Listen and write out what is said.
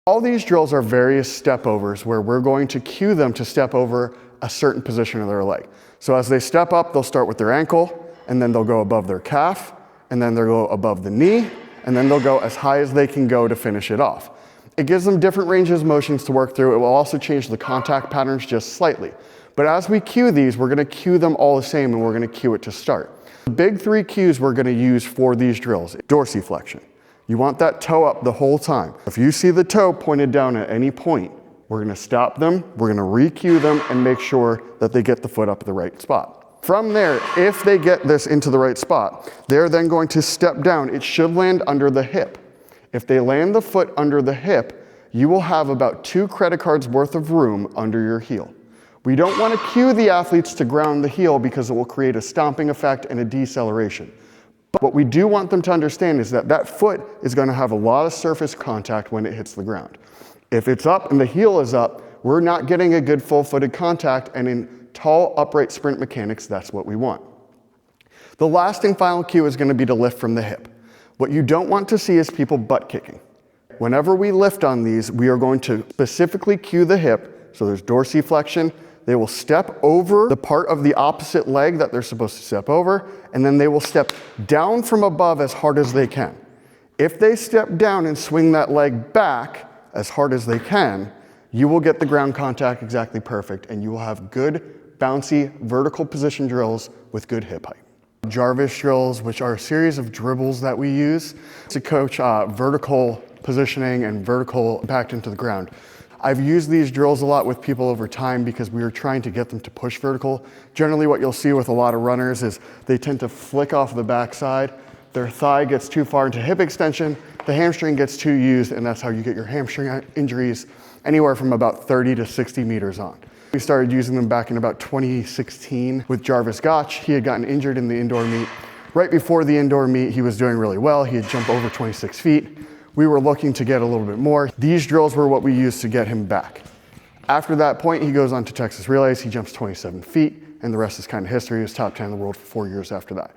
All these drills are various step overs where we're going to cue them to step over a certain position of their leg. So as they step up, they'll start with their ankle, and then they'll go above their calf, and then they'll go above the knee, and then they'll go as high as they can go to finish it off. It gives them different ranges of motions to work through. It will also change the contact patterns just slightly. But as we cue these, we're gonna cue them all the same, and we're gonna cue it to start. The big three cues we're gonna use for these drills: dorsiflexion. You want that toe up the whole time. If you see the toe pointed down at any point, we're gonna stop them, we're gonna re-cue them, and make sure that they get the foot up at the right spot. From there, if they get this into the right spot, they're then going to step down. It should land under the hip. If they land the foot under the hip, you will have about 2 credit cards worth of room under your heel. We don't want to cue the athletes to ground the heel because it will create a stomping effect and a deceleration. But what we do want them to understand is that that foot is going to have a lot of surface contact when it hits the ground. If it's up and the heel is up, we're not getting a good full-footed contact, and in tall, upright sprint mechanics, that's what we want. The last and final cue is going to be to lift from the hip. What you don't want to see is people butt kicking. Whenever we lift on these, we are going to specifically cue the hip, so there's dorsiflexion. They will step over the part of the opposite leg that they're supposed to step over, and then they will step down from above as hard as they can. If they step down and swing that leg back as hard as they can, you will get the ground contact exactly perfect, and you will have good, bouncy, vertical position drills with good hip height. Jarvis drills, which are a series of dribbles that we use to coach vertical positioning and vertical impact into the ground. I've used these drills a lot with people over time because we are trying to get them to push vertical. Generally what you'll see with a lot of runners is they tend to flick off the backside, their thigh gets too far into hip extension, the hamstring gets too used, and that's how you get your hamstring injuries anywhere from about 30 to 60 meters on. We started using them back in about 2016 with Jarvis. He had gotten injured in the indoor meet. Right before the indoor meet, he was doing really well. He had jumped over 26 feet. We were looking to get a little bit more. These drills were what we used to get him back. After that point, he goes on to Texas Relays. He jumps 27 feet, and the rest is kind of history. He was top 10 in the world for 4 years after that.